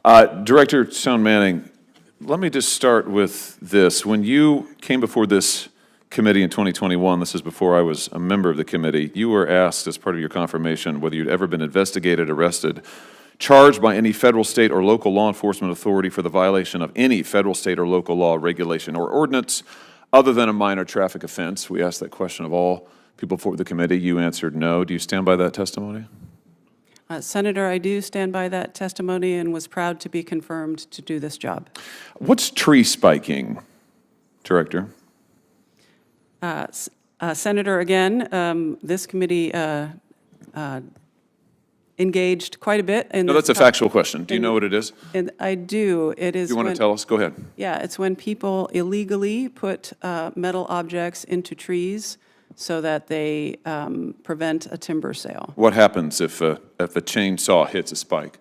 Director Stone Manning, let me just start with this. When you came before this committee in 2021, this is before I was a member of the committee, you were asked as part of your confirmation whether you'd ever been investigated, arrested, charged by any federal, state, or local law enforcement authority for the violation of any federal, state, or local law, regulation, or ordinance other than a minor traffic offense. We asked that question of all people before the committee. You answered no. Do you stand by that testimony? Senator, I do stand by that testimony and was proud to be confirmed to do this job. What's tree spiking, Director? Senator, again, this committee engaged quite a bit in No, that's a factual question. Do you know what it is? And I do. It is. Do you want to tell us? Go ahead. Yeah, it's when people illegally put metal objects into trees so that they prevent a timber sale. What happens if a chainsaw hits a spike?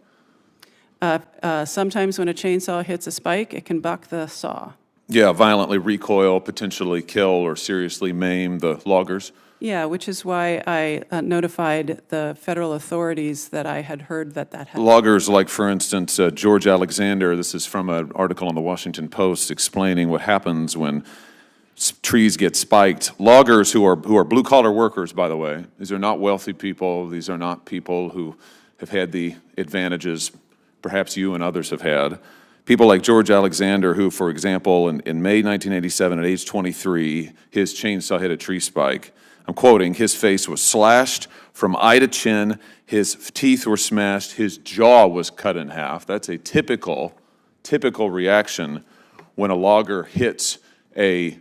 Sometimes when a chainsaw hits a spike, it can buck the saw. Yeah, violently recoil, potentially kill or seriously maim the loggers. Yeah, which is why I notified the federal authorities that I had heard that had happened. Loggers like, for instance, George Alexander, this is from an article on the Washington Post explaining what happens when trees get spiked. Loggers who are blue-collar workers, by the way. These are not wealthy people. These are not people who have had the advantages perhaps you and others have had. People like George Alexander, who, for example, in May 1987, at age 23, his chainsaw hit a tree spike. I'm quoting, his face was slashed from eye to chin, his teeth were smashed, his jaw was cut in half. That's a typical reaction when a logger hits a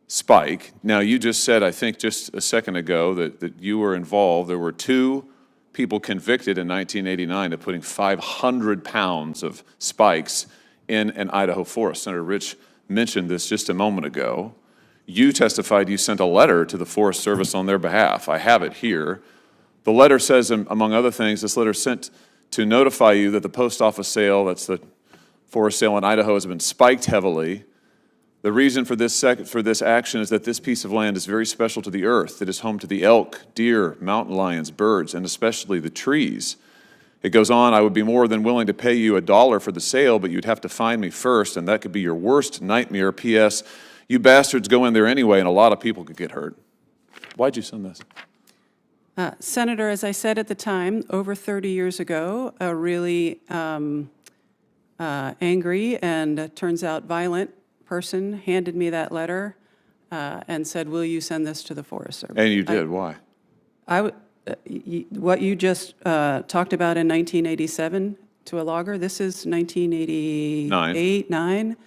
spike. Now, you just said, I think just a second ago, that you were involved. There were 2 people convicted in 1989 of putting 500 pounds of spikes in an Idaho forest. Senator Rich mentioned this just a moment ago. You testified you sent a letter to the Forest Service on their behalf. I have it here. The letter says, among other things, this letter sent to notify you that the post office sale, that's the forest sale in Idaho, has been spiked heavily. The reason for this action is that this piece of land is very special to the earth. It is home to the elk, deer, mountain lions, birds, and especially the trees. It goes on, I would be more than willing to pay you $1 for the sale, but you'd have to find me first, and that could be your worst nightmare. P.S. You bastards go in there anyway, and a lot of people could get hurt. Why'd you send this? Senator, as I said at the time, over 30 years ago, a really angry and turns out violent person handed me that letter and said, will you send this to the Forest Service? And you did. Why? What you just talked about in 1987 to a logger, this is 1988, 9.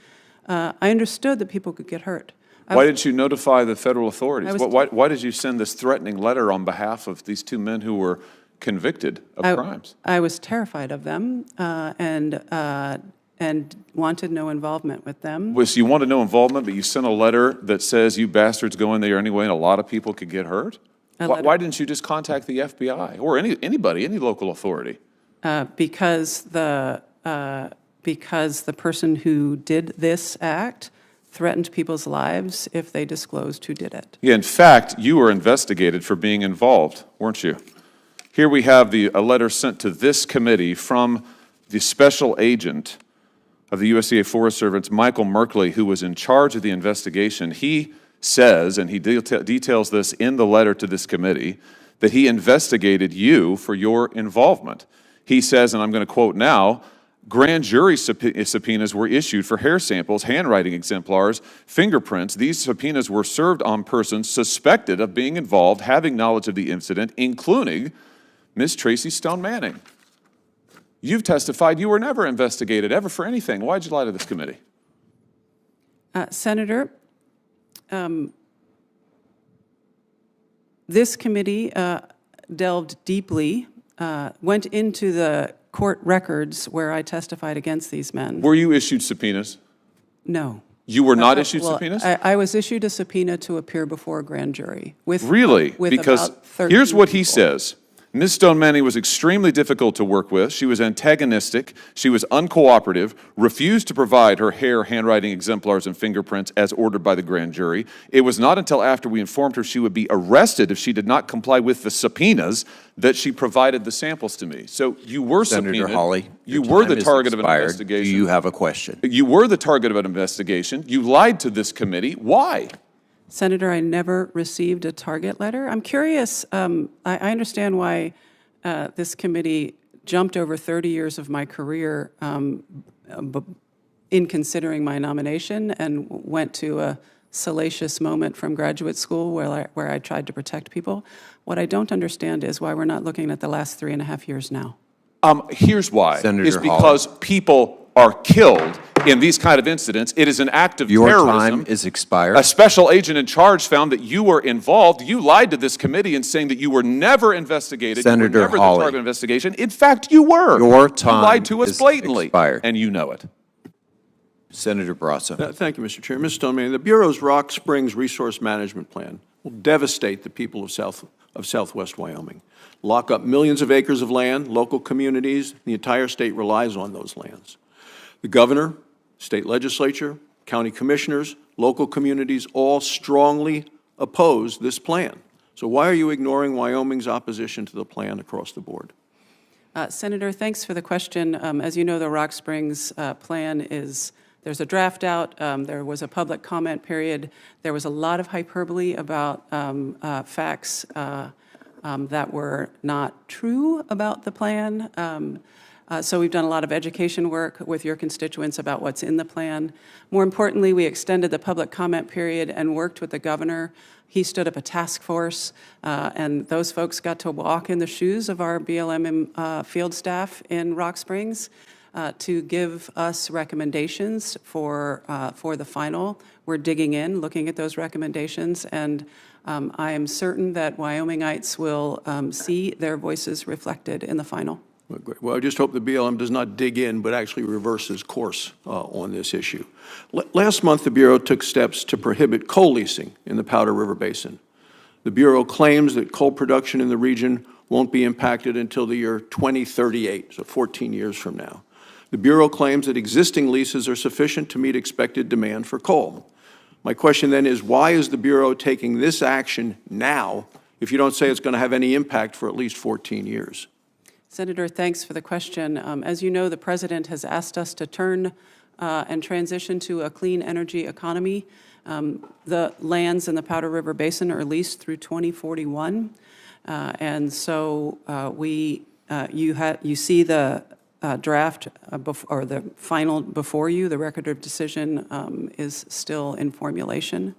I understood that people could get hurt. Why did you notify the federal authorities? Why did you send this threatening letter on behalf of these 2 men who were convicted of crimes? I was terrified of them and wanted no involvement with them. So you wanted no involvement, but you sent a letter that says you bastards go in there anyway and a lot of people could get hurt? Why didn't you just contact the FBI or anybody, any local authority? Because the person who did this act threatened people's lives if they disclosed who did it. Yeah, in fact, you were investigated for being involved, weren't you? Here we have a letter sent to this committee from the special agent of the USDA Forest Service, Michael Merkley, who was in charge of the investigation. He says, and he details this in the letter to this committee, that he investigated you for your involvement. He says, and I'm going to quote now, grand jury subpoenas were issued for hair samples, handwriting exemplars, fingerprints. These subpoenas were served on persons suspected of being involved, having knowledge of the incident, including Ms. Tracy Stone Manning. You've testified you were never investigated, ever for anything. Why'd you lie to this committee? Senator, this committee delved deeply, went into the court records where I testified against these men. Were you issued subpoenas? No. You were not issued subpoenas? I was issued a subpoena to appear before a grand jury. Really? Because here's what he says. Ms. Stone Manning was extremely difficult to work with. She was antagonistic. She was uncooperative, refused to provide her hair, handwriting exemplars, and fingerprints as ordered by the grand jury. It was not until after we informed her she would be arrested if she did not comply with the subpoenas that she provided the samples to me. So you were subpoenaed. Senator Hawley, you were the target of an investigation. Do you have a question? You were the target of an investigation. You lied to this committee. Why? Senator, I never received a target letter. I'm curious, I understand why this committee jumped over 30 years of my career in considering my nomination and went to a salacious moment from graduate school where I tried to protect people. What I don't understand is why we're not looking at the last 3.5 years now. Here's why. Senator It's because people are killed in these kind of incidents. It is an act of terrorism. Your time is expired. A special agent in charge found that you were involved. You lied to this committee in saying that you were never investigated. Senator you were never Hawley, the target of investigation. In fact, you were. Your time you lied to us is blatantly, expired. and you know it. Senator Brasso. Thank you, Mr. Chair. Ms. Stoneman, the Bureau's Rock Springs Resource Management Plan will devastate the people of Southwest Wyoming, lock up millions of acres of land, local communities. The entire state relies on those lands. The governor, state legislature, county commissioners, local communities all strongly oppose this plan. So why are you ignoring Wyoming's opposition to the plan across the board? Senator, thanks for the question. As you know, the Rock Springs plan is, there's a draft out. There was a public comment period. There was a lot of hyperbole about facts that were not true about the plan. So we've done a lot of education work with your constituents about what's in the plan. More importantly, we extended the public comment period and worked with the governor. He stood up a task force, and those folks got to walk in the shoes of our BLM field staff in Rock Springs to give us recommendations for the final. We're digging in, looking at those recommendations, and I am certain that Wyomingites will see their voices reflected in the final. Well, I just hope the BLM does not dig in, but actually reverses course on this issue. Last month, the Bureau took steps to prohibit coal leasing in the Powder River Basin. The Bureau claims that coal production in the region won't be impacted until the year 2038, so 14 years from now. The Bureau claims that existing leases are sufficient to meet expected demand for coal. My question then is, why is the Bureau taking this action now if you don't say it's going to have any impact for at least 14 years? Senator, thanks for the question. As you know, the President has asked us to turn and transition to a clean energy economy. The lands in the Powder River Basin are leased through 2041. And so you see the draft or the final before you. The record of decision is still in formulation.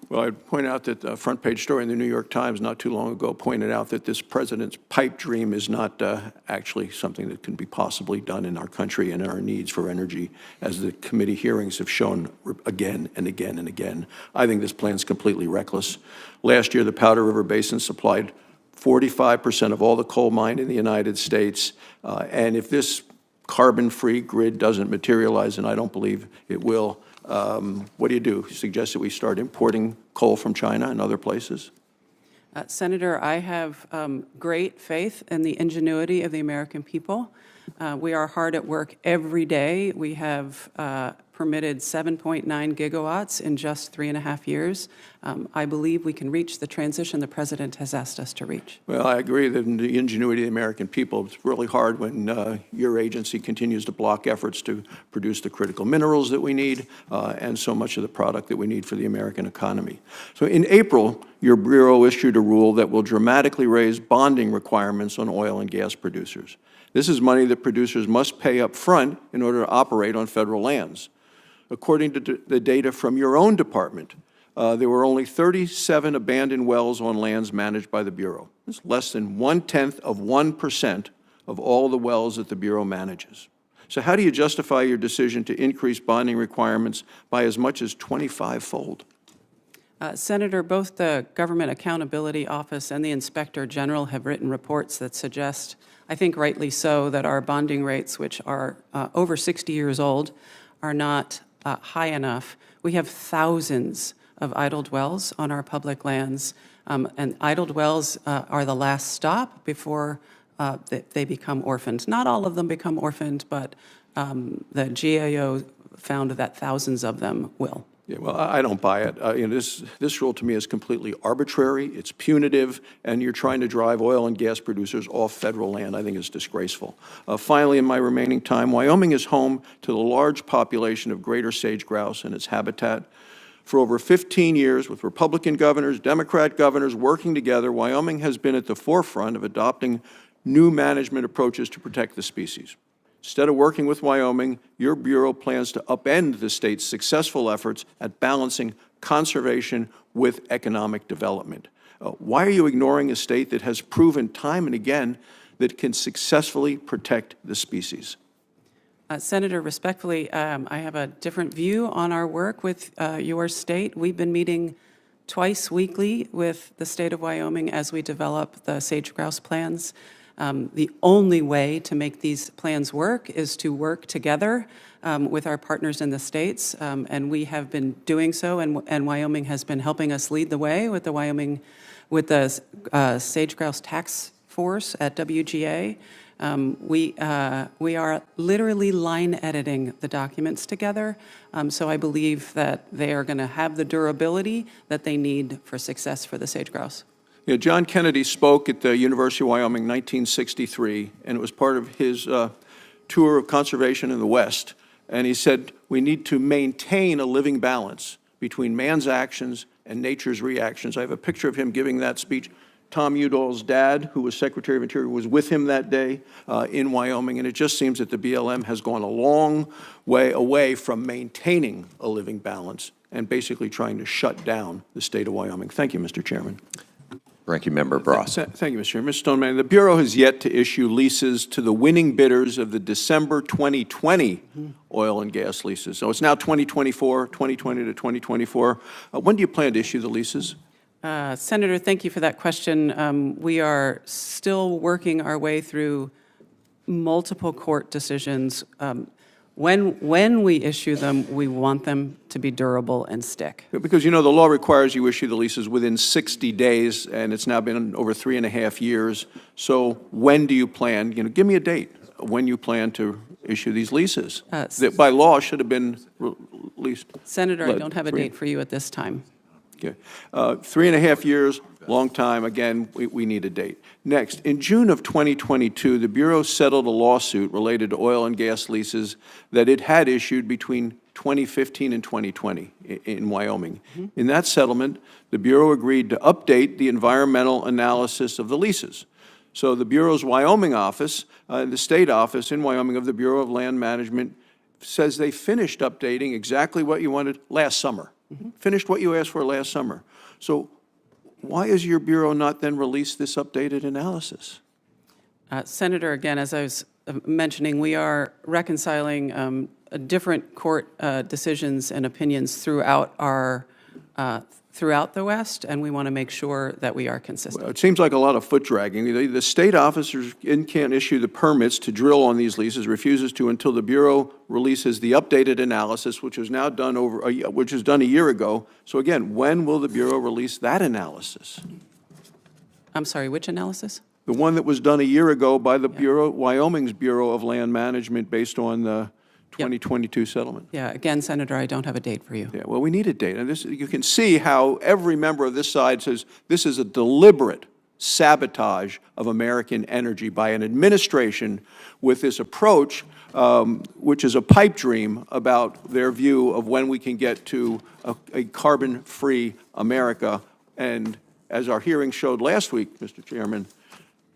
Well, I'd point out that the front page story in the New York Times not too long ago pointed out that this president's pipe dream is not actually something that can be possibly done in our country and our needs for energy, as the committee hearings have shown again and again and again. I think this plan is completely reckless. Last year, the Powder River Basin supplied 45% of all the coal mined in the United States, and if this carbon-free grid doesn't materialize, and I don't believe it will, what do? You suggest that we start importing coal from China and other places? Senator, I have great faith in the ingenuity of the American people. We are hard at work every day. We have permitted 7.9 gigawatts in just 3.5 years. I believe we can reach the transition the President has asked us to reach. Well, I agree that the ingenuity of the American people, it's really hard when your agency continues to block efforts to produce the critical minerals that we need and so much of the product that we need for the American economy. So in April, your Bureau issued a rule that will dramatically raise bonding requirements on oil and gas producers. This is money that producers must pay up front in order to operate on federal lands. According to the data from your own department, there were only 37 abandoned wells on lands managed by the Bureau. That's less than 0.1% of all the wells that the Bureau manages. So how do you justify your decision to increase bonding requirements by as much as 25-fold? Senator, both the Government Accountability Office and the Inspector General have written reports that suggest, I think rightly so, that our bonding rates, which are over 60 years old, are not high enough. We have thousands of idled wells on our public lands. And idled wells are the last stop before they become orphaned. Not all of them become orphaned, but the GAO found that thousands of them will. Yeah, well, I don't buy it. This rule to me is completely arbitrary, it's punitive, and you're trying to drive oil and gas producers off federal land. I think it's disgraceful. Finally, in my remaining time, Wyoming is home to the large population of greater sage grouse and its habitat. For over 15 years, with Republican governors, Democrat governors working together, Wyoming has been at the forefront of adopting new management approaches to protect the species. Instead of working with Wyoming, your Bureau plans to upend the state's successful efforts at balancing conservation with economic development. Why are you ignoring a state that has proven time and again that it can successfully protect the species? Senator, respectfully, I have a different view on our work with your state. We've been meeting twice weekly with the state of Wyoming as we develop the sage grouse plans. The only way to make these plans work is to work together with our partners in the states, and we have been doing so, and Wyoming has been helping us lead the way with the sage grouse task force at WGA. We are literally line editing the documents together, so I believe that they are going to have the durability that they need for success for the sage grouse. You know, John Kennedy spoke at the University of Wyoming in 1963, and it was part of his tour of conservation in the West. And he said, we need to maintain a living balance between man's actions and nature's reactions. I have a picture of him giving that speech. Tom Udall's dad, who was Secretary of Interior, was with him that day in Wyoming, and it just seems that the BLM has gone a long way away from maintaining a living balance and basically trying to shut down the state of Wyoming. Thank you, Mr. Chairman. Ranking Member Brasso. Thank you, Mr. Chairman. Mr. Stoneman, the Bureau has yet to issue leases to the winning bidders of the December 2020 oil and gas leases. So it's now 2024, 2020 to 2024. When do you plan to issue the leases? Senator, thank you for that question. We are still working our way through multiple court decisions. When we issue them, we want them to be durable and stick. Because, you know, the law requires you issue the leases within 60 days, and it's now been over 3.5 years. So when do you plan, give me a date, when you plan to issue these leases that by law should have been released? Senator, I don't have a date for you at this time. Okay. 3.5 years, long time. Again, we need a date. Next, in June of 2022, the Bureau settled a lawsuit related to oil and gas leases that it had issued between 2015 and 2020 in Wyoming. In that settlement, the Bureau agreed to update the environmental analysis of the leases. So the Bureau's Wyoming office, the state office in Wyoming of the Bureau of Land Management, says they finished updating exactly what you wanted last summer. Finished what you asked for last summer. So why is your Bureau not then released this updated analysis? Senator, again, as I was mentioning, we are reconciling different court decisions and opinions throughout the West, and we want to make sure that we are consistent. Well, it seems like a lot of foot dragging. The state officers can't issue the permits to drill on these leases, refuses to until the Bureau releases the updated analysis, which was now done which was done a year ago. So again, when will the Bureau release that analysis? I'm sorry, which analysis? The one that was done a year ago by the Bureau, Wyoming's Bureau of Land Management, based on the 2022 settlement. Yeah, again, Senator, I don't have a date for you. Yeah, well, we need a date. And you can see how every member of this side says this is a deliberate sabotage of American energy by an administration with this approach, which is a pipe dream about their view of when we can get to a carbon-free America. And as our hearing showed last week, Mr. Chairman,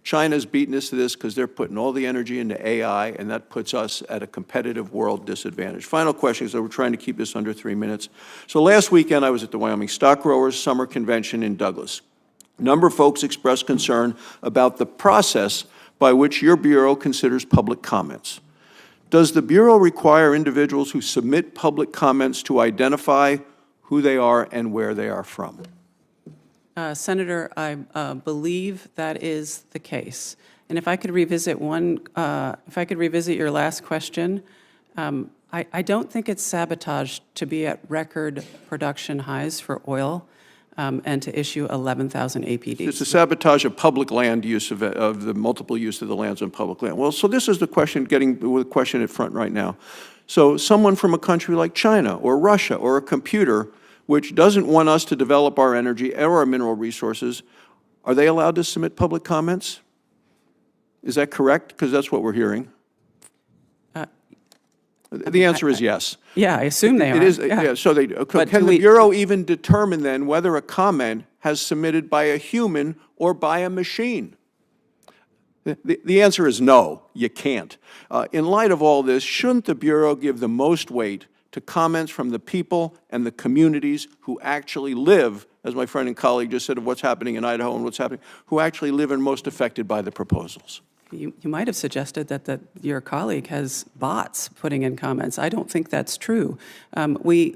China's beaten us to this because they're putting all the energy into AI, and that puts us at a competitive world disadvantage. Final question, so we're trying to keep this under 3 minutes. So last weekend, I was at the Wyoming Stock Growers Summer Convention in Douglas. A number of folks expressed concern about the process by which your Bureau considers public comments. Does the Bureau require individuals who submit public comments to identify who they are and where they are from? Senator, I believe that is the case. And if I could revisit your last question, I don't think it's sabotage to be at record production highs for oil. and to issue 11,000 APDs. It's a sabotage of public land use of the multiple use of the lands on public land. Well, so this is the question, getting with the question at front right now. So someone from a country like China or Russia or a computer which doesn't want us to develop our energy or our mineral resources, are they allowed to submit public comments? Is that correct? Because that's what we're hearing. The answer is yes. Yeah, I assume they are. It is, yeah. yeah, so they, can the Bureau even determine then whether a comment has submitted by a human or by a machine? The answer is no, you can't. In light of all this, shouldn't the Bureau give the most weight to comments from the people and the communities who actually live, as my friend and colleague just said, of what's happening in Idaho and what's happening, who actually live and most affected by the proposals? You might have suggested that your colleague has bots putting in comments. I don't think that's true. We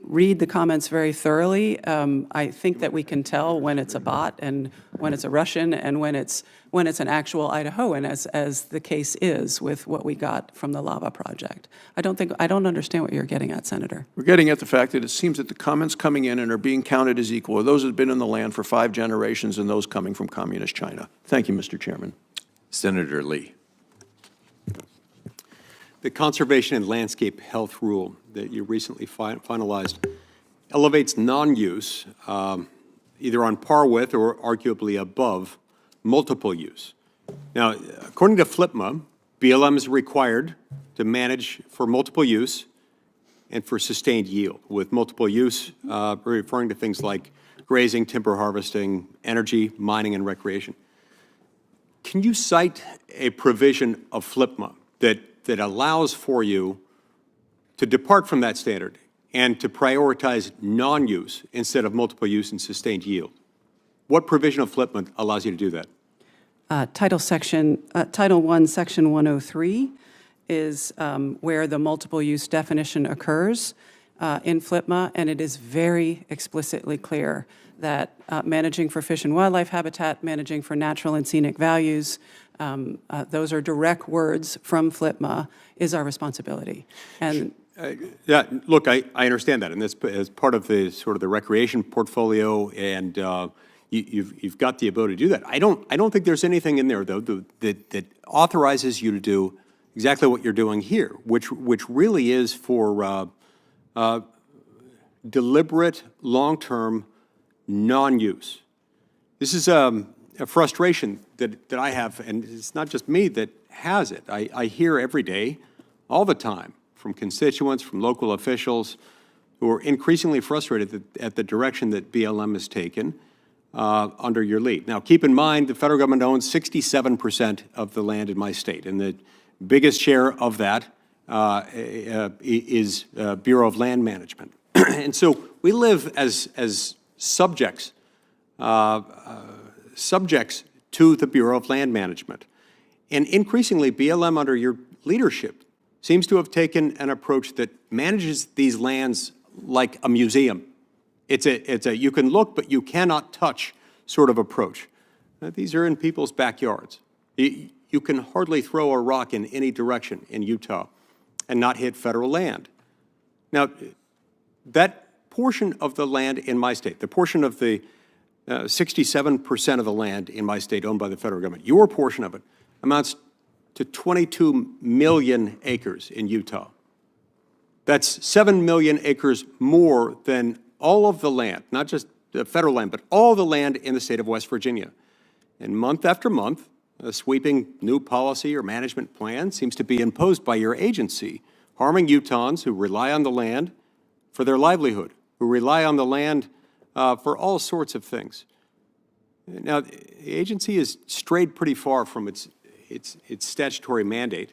read the comments very thoroughly. I think that we can tell when it's a bot and when it's a Russian and when it's an actual Idahoan, as the case is with what we got from the lava project. I don't understand what you're getting at, Senator. We're getting at the fact that it seems that the comments coming in and are being counted as equal are those that have been in the land for 5 generations and those coming from communist China. Thank you, Mr. Chairman. Senator Lee. The Conservation and Landscape Health Rule that you recently finalized elevates non-use either on par with or arguably above multiple use. Now, according to FLPMA, BLM is required to manage for multiple use and for sustained yield, with multiple use referring to things like grazing, timber harvesting, energy, mining, and recreation. Can you cite a provision of FLPMA that allows for you to depart from that standard and to prioritize non-use instead of multiple use and sustained yield? What provision of FLPMA allows you to do that? Title I, Section 103 is where the multiple use definition occurs in FLPMA, and it is very explicitly clear that managing for fish and wildlife habitat, managing for natural and scenic values, those are direct words from FLPMA, is our responsibility. And yeah, look, I understand that, and that's as part of the sort of the recreation portfolio, and you've got the ability to do that. I don't think there's anything in there though that authorizes you to do exactly what you're doing here, which really is for deliberate, long-term non-use. This is a frustration that I have, and it's not just me that has it. I hear every day, all the time, from constituents, from local officials, who are increasingly frustrated at the direction that BLM has taken under your lead. Now, keep in mind, the federal government owns 67% of the land in my state, and the biggest share of that is Bureau of Land Management. And so we live as subjects to the Bureau of Land Management. And increasingly, BLM under your leadership seems to have taken an approach that manages these lands like a museum. It's a you can look but you cannot touch sort of approach. These are in people's backyards. You can hardly throw a rock in any direction in Utah and not hit federal land. Now, that portion of the land in my state, the portion of the 67% of the land in my state owned by the federal government, your portion of it amounts to 22 million acres in Utah. That's 7 million acres more than all of the land, not just the federal land, but all the land in the state of West Virginia. And month after month, a sweeping new policy or management plan seems to be imposed by your agency, harming Utahns who rely on the land for their livelihood, who rely on the land for all sorts of things. Now, the agency has strayed pretty far from its statutory mandate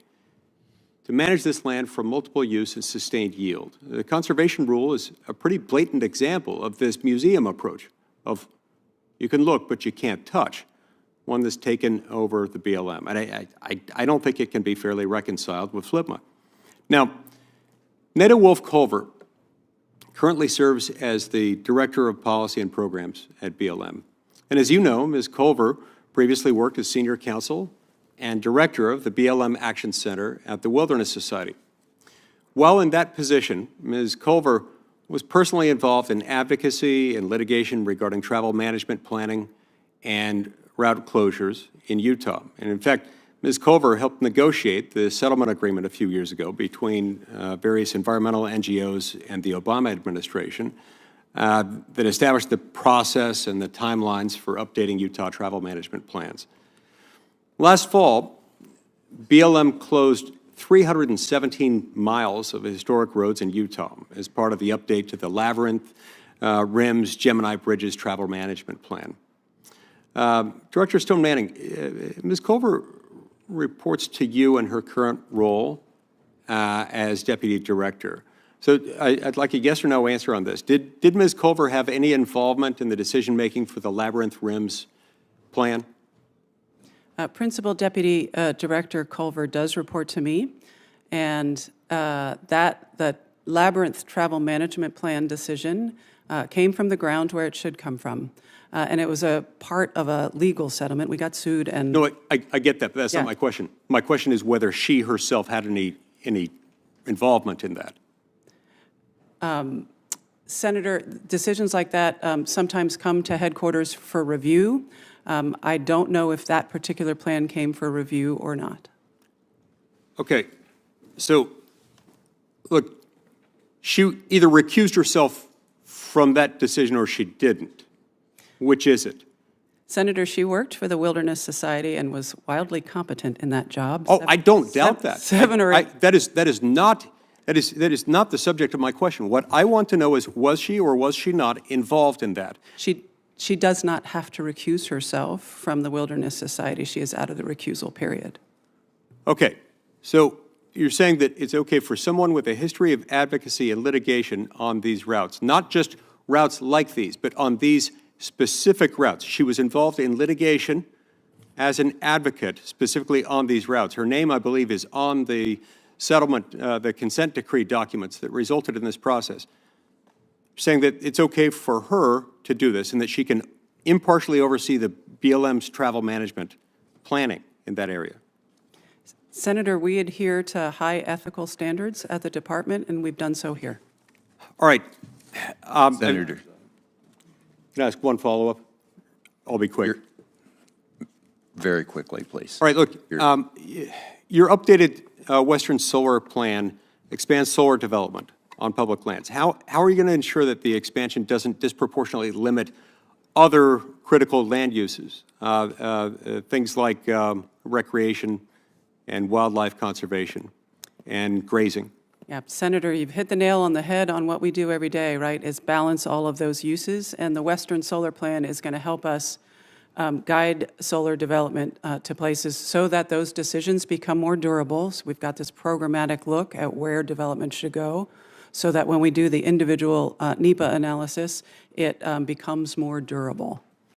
to manage this land for multiple use and sustained yield. The conservation rule is a pretty blatant example of this museum approach of you can look but you can't touch, one that's taken over the BLM. And I don't think it can be fairly reconciled with FLPMA. Now, Neda Wolf-Culver currently serves as the Director of Policy and Programs at BLM. And as you know, Ms. Culver previously worked as Senior Counsel and Director of the BLM Action Center at the Wilderness Society. While in that position, Ms. Culver was personally involved in advocacy and litigation regarding travel management planning and route closures in Utah. And in fact, Ms. Culver helped negotiate the settlement agreement a few years ago between various environmental NGOs and the Obama administration that established the process and the timelines for updating Utah travel management plans. Last fall, BLM closed 317 miles of historic roads in Utah as part of the update to the Labyrinth, RIMS, Gemini Bridges travel management plan. Director Stone Manning, Ms. Culver reports to you in her current role as Deputy Director. So I'd like a yes or no answer on this. Did Ms. Culver have any involvement in the decision-making for the Labyrinth RIMS plan? Principal Deputy Director Culver does report to me, and the Labyrinth Travel Management Plan decision came from the ground where it should come from. And it was a part of a legal settlement. We got sued and... No, I get that, but that's Yeah. not my question. My question is whether she herself had any involvement in that. Senator, decisions like that sometimes come to headquarters for review. I don't know if that particular plan came for review or not. Okay, so, look, she either recused herself from that decision or she didn't. Which is it? Senator, she worked for the Wilderness Society and was wildly competent in that job. Oh, I don't doubt that. 7 or 8. That is not the subject of my question. What I want to know is, was she or was she not involved in that? She does not have to recuse herself from the Wilderness Society. She is out of the recusal period. Okay, so you're saying that it's okay for someone with a history of advocacy and litigation on these routes, not just routes like these, but on these specific routes. She was involved in litigation as an advocate specifically on these routes. Her name, I believe, is on the settlement, the consent decree documents that resulted in this process. Saying that it's okay for her to do this and that she can impartially oversee the BLM's travel management planning in that area. Senator, we adhere to high ethical standards at the department, and we've done so here. All right. Senator. Can I ask one follow-up? I'll be quick. Very quickly, please. All right, look, your updated Western Solar Plan expands solar development on public lands. How are you going to ensure that the expansion doesn't disproportionately limit other critical land uses, things like recreation and wildlife conservation and grazing? Yeah, Senator, you've hit the nail on the head on what we do every day, right, is balance all of those uses. And the Western Solar Plan is going to help us guide solar development to places so that those decisions become more durable. So we've got this programmatic look at where development should go so that when we do the individual NEPA analysis, it becomes more durable.